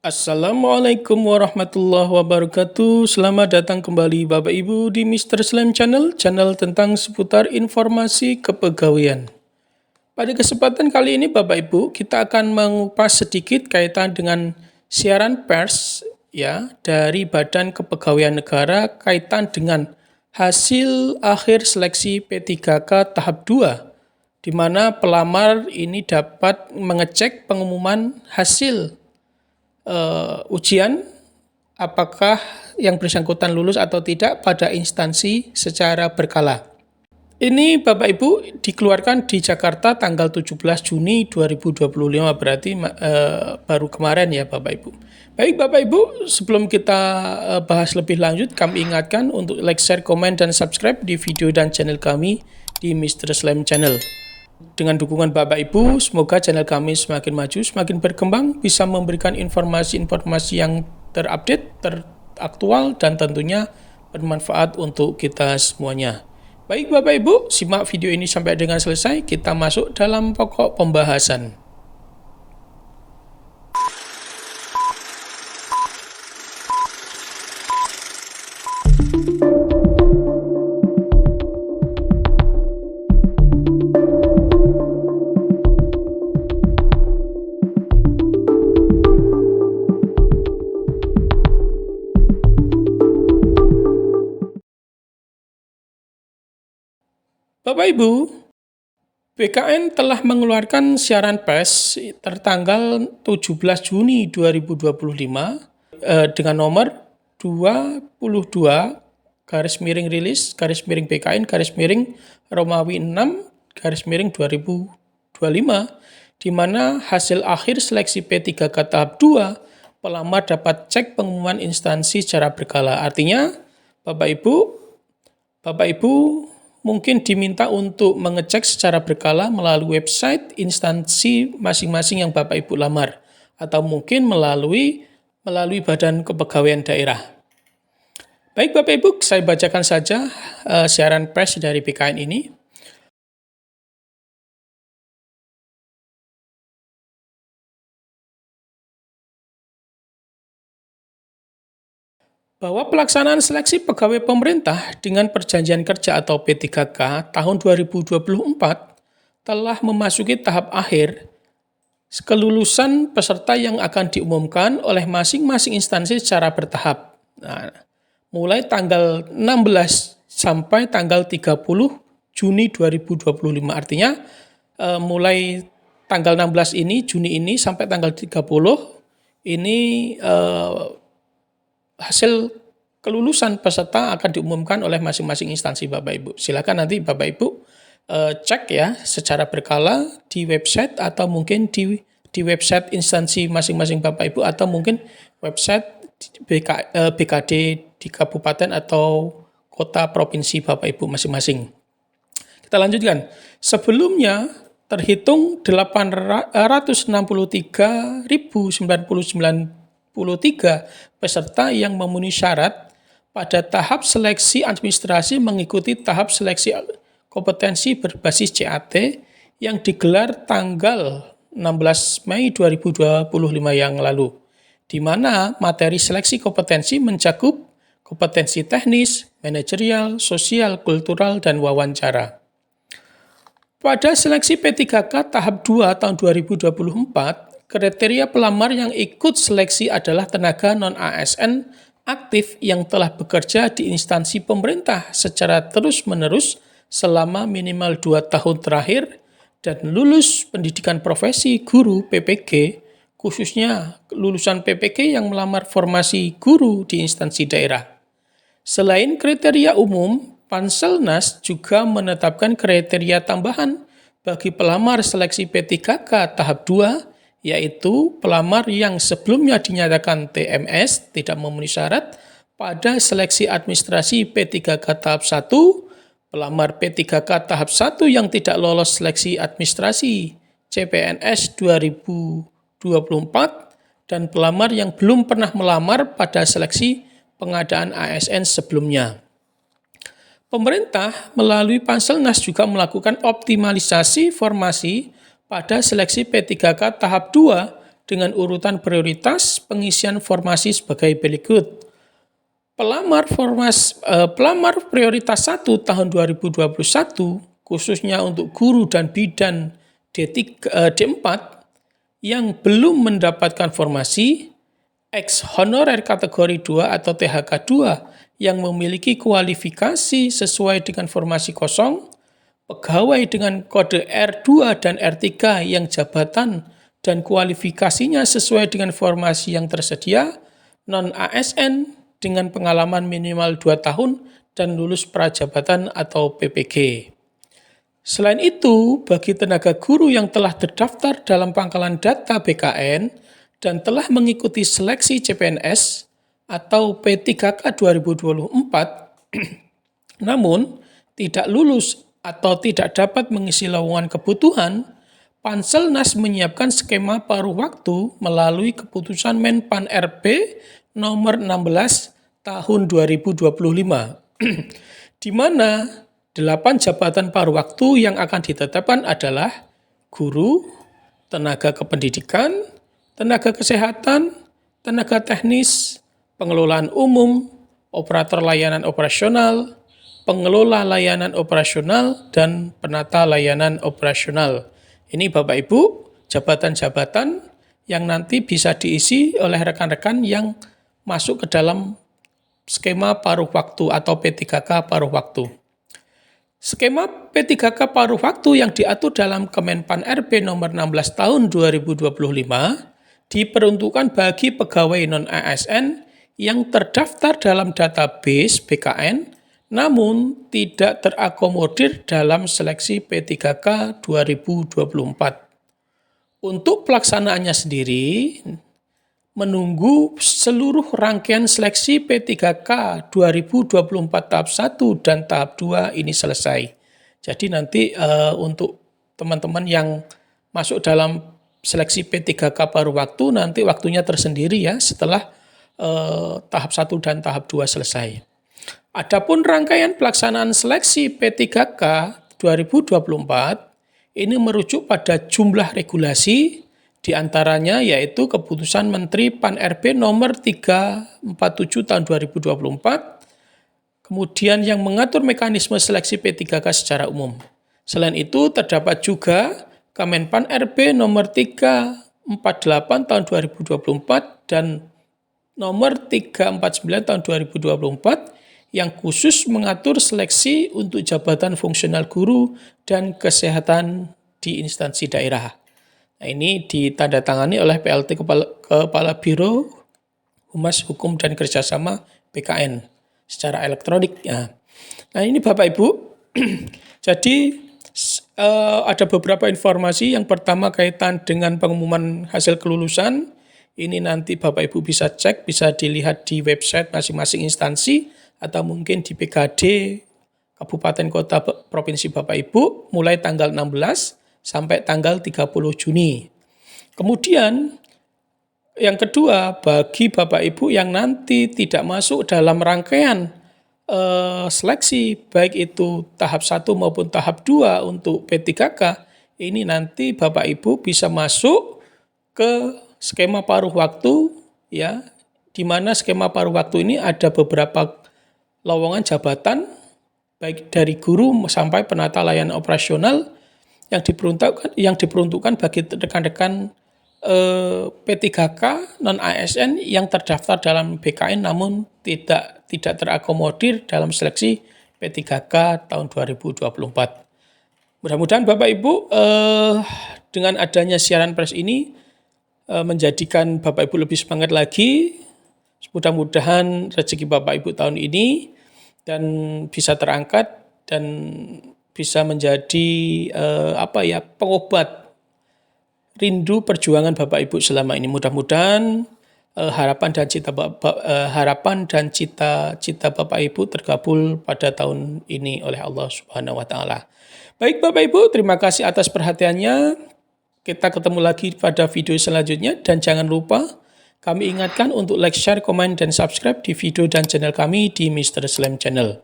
Assalamualaikum warahmatullahi wabarakatuh. Selamat datang kembali Bapak Ibu di Mr. Slam Channel, channel tentang seputar informasi kepegawaian. Pada kesempatan kali ini Bapak Ibu, kita akan mengupas sedikit kaitan dengan siaran pers ya dari Badan Kepegawaian Negara kaitan dengan hasil akhir seleksi P3K tahap 2, di mana pelamar ini dapat mengecek pengumuman hasil ujian apakah yang bersangkutan lulus atau tidak pada instansi secara berkala. Ini Bapak Ibu dikeluarkan di Jakarta tanggal 17 Juni 2025, berarti baru kemarin ya Bapak Ibu. Baik Bapak Ibu, sebelum kita bahas lebih lanjut, kami ingatkan untuk like, share, komen, dan subscribe di video dan channel kami di Mr. Slam Channel. Dengan dukungan Bapak Ibu, semoga channel kami semakin maju, semakin berkembang, bisa memberikan informasi-informasi yang terupdate, teraktual, dan tentunya bermanfaat untuk kita semuanya. Baik Bapak Ibu, simak video ini sampai dengan selesai, kita masuk dalam pokok pembahasan. Bapak Ibu, BKN telah mengeluarkan siaran pers tertanggal 17 Juni 2025 dengan nomor 22 rilis BKN Romawi 6 2025, di mana hasil akhir seleksi P3K tahap 2 pelamar dapat cek pengumuman instansi secara berkala. Artinya Bapak Ibu mungkin diminta untuk mengecek secara berkala melalui website instansi masing-masing yang Bapak Ibu lamar, atau mungkin melalui Badan Kepegawaian Daerah. Baik Bapak Ibu, saya bacakan saja siaran pers dari BKN ini. Bahwa pelaksanaan seleksi pegawai pemerintah dengan perjanjian kerja atau P3K tahun 2024 telah memasuki tahap akhir. Kelulusan peserta yang akan diumumkan oleh masing-masing instansi secara bertahap. Nah, mulai tanggal 16 sampai tanggal 30 Juni 2025. Artinya mulai tanggal 16 ini, Juni ini sampai tanggal 30 ini hasil kelulusan peserta akan diumumkan oleh masing-masing instansi Bapak Ibu. Silakan nanti Bapak Ibu cek ya secara berkala di website atau mungkin di website instansi masing-masing Bapak Ibu, atau mungkin website BKD di kabupaten atau kota provinsi Bapak Ibu masing-masing. Kita lanjutkan. Sebelumnya terhitung 863.099 peserta yang memenuhi syarat pada tahap seleksi administrasi mengikuti tahap seleksi kompetensi berbasis CAT yang digelar tanggal 16 Mei 2025 yang lalu, di mana materi seleksi kompetensi mencakup kompetensi teknis, manajerial, sosial, kultural, dan wawancara. Pada seleksi P3K tahap 2 tahun 2024, kriteria pelamar yang ikut seleksi adalah tenaga non-ASN aktif yang telah bekerja di instansi pemerintah secara terus-menerus selama minimal 2 tahun terakhir dan lulus pendidikan profesi guru PPG, khususnya lulusan PPG yang melamar formasi guru di instansi daerah. Selain kriteria umum, Panselnas juga menetapkan kriteria tambahan bagi pelamar seleksi P3K tahap 2, yaitu pelamar yang sebelumnya dinyatakan TMS tidak memenuhi syarat pada seleksi administrasi P3K tahap 1, pelamar P3K tahap 1 yang tidak lolos seleksi administrasi CPNS 2024, dan pelamar yang belum pernah melamar pada seleksi pengadaan ASN sebelumnya. Pemerintah melalui Panselnas juga melakukan optimalisasi formasi pada seleksi P3K tahap 2 dengan urutan prioritas pengisian formasi sebagai berikut. Pelamar prioritas 1 tahun 2021, khususnya untuk guru dan bidan D4 yang belum mendapatkan formasi, ex honorer kategori 2 atau THK 2 yang memiliki kualifikasi sesuai dengan formasi kosong, pegawai dengan kode R2 dan R3 yang jabatan dan kualifikasinya sesuai dengan formasi yang tersedia, non-ASN dengan pengalaman minimal 2 tahun dan lulus prajabatan atau PPG. Selain itu, bagi tenaga guru yang telah terdaftar dalam pangkalan data BKN dan telah mengikuti seleksi CPNS atau P3K 2024, namun tidak lulus atau tidak dapat mengisi lowongan kebutuhan, Panselnas menyiapkan skema paruh waktu melalui keputusan Menpan RB nomor 16 tahun 2025, di mana 8 jabatan paruh waktu yang akan ditetapkan adalah guru, tenaga kependidikan, tenaga kesehatan, tenaga teknis, pengelolaan umum, operator layanan operasional, pengelola layanan operasional, dan penata layanan operasional. Ini Bapak Ibu, jabatan-jabatan yang nanti bisa diisi oleh rekan-rekan yang masuk ke dalam skema paruh waktu atau P3K paruh waktu. Skema P3K paruh waktu yang diatur dalam Kemenpan RB nomor 16 tahun 2025 diperuntukkan bagi pegawai non-ASN yang terdaftar dalam database BKN namun tidak terakomodir dalam seleksi P3K 2024. Untuk pelaksanaannya sendiri, menunggu seluruh rangkaian seleksi P3K 2024 tahap 1 dan tahap 2 ini selesai. Jadi nanti untuk teman-teman yang masuk dalam seleksi P3K paruh waktu, nanti waktunya tersendiri ya setelah tahap 1 dan tahap 2 selesai. Adapun rangkaian pelaksanaan seleksi P3K 2024 ini merujuk pada jumlah regulasi, diantaranya yaitu Keputusan Menteri Pan RB nomor 347 tahun 2024, kemudian yang mengatur mekanisme seleksi P3K secara umum. Selain itu terdapat juga Kemenpan RB nomor 348 tahun 2024 dan nomor 349 tahun 2024 yang khusus mengatur seleksi untuk jabatan fungsional guru dan kesehatan di instansi daerah. Nah, ini ditandatangani oleh PLT Kepala Biro Humas Hukum dan Kerjasama BKN secara elektronik. Nah ini Bapak Ibu, jadi ada beberapa informasi. Yang pertama kaitan dengan pengumuman hasil kelulusan. Ini nanti Bapak Ibu bisa cek, bisa dilihat di website masing-masing instansi atau mungkin di PKD Kabupaten Kota Provinsi Bapak Ibu mulai tanggal 16 sampai tanggal 30 Juni. Kemudian yang kedua, bagi Bapak Ibu yang nanti tidak masuk dalam rangkaian seleksi, baik itu tahap 1 maupun tahap 2 untuk P3K, ini nanti Bapak Ibu bisa masuk ke skema paruh waktu, ya, di mana skema paruh waktu ini ada beberapa lowongan jabatan, baik dari guru sampai penata layanan operasional yang diperuntukkan bagi rekan-rekan P3K non-ASN yang terdaftar dalam BKN namun tidak terakomodir dalam seleksi P3K tahun 2024. Mudah-mudahan Bapak Ibu dengan adanya siaran pers ini menjadikan Bapak Ibu lebih semangat lagi. Mudah-mudahan rezeki Bapak Ibu tahun ini dan bisa terangkat dan bisa menjadi pengobat rindu perjuangan Bapak Ibu selama ini. Mudah-mudahan harapan dan cita-cita Bapak Ibu terkabul pada tahun ini oleh Allah Subhanahu wa taala. Baik Bapak Ibu, terima kasih atas perhatiannya. Kita ketemu lagi pada video selanjutnya dan jangan lupa kami ingatkan untuk like, share, komen, dan subscribe di video dan channel kami di Mr. Slam Channel.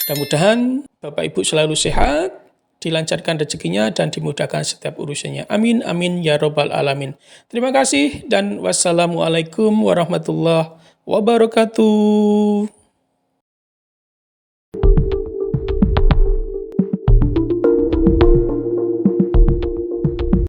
Mudah-mudahan Bapak Ibu selalu sehat dilancarkan rezekinya, dan dimudahkan setiap urusannya. Amin, amin, ya robbal alamin. Terima kasih, dan wassalamualaikum warahmatullahi wabarakatuh.